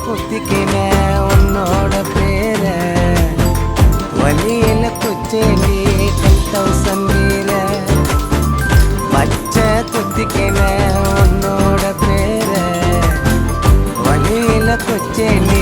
குத்திக்கின உன்னோட பேர வலியில குச்சேண்டி 10,000 வீர பச்சை குத்திக்கின உன்னோட பேர வலியில குச்சேண்டி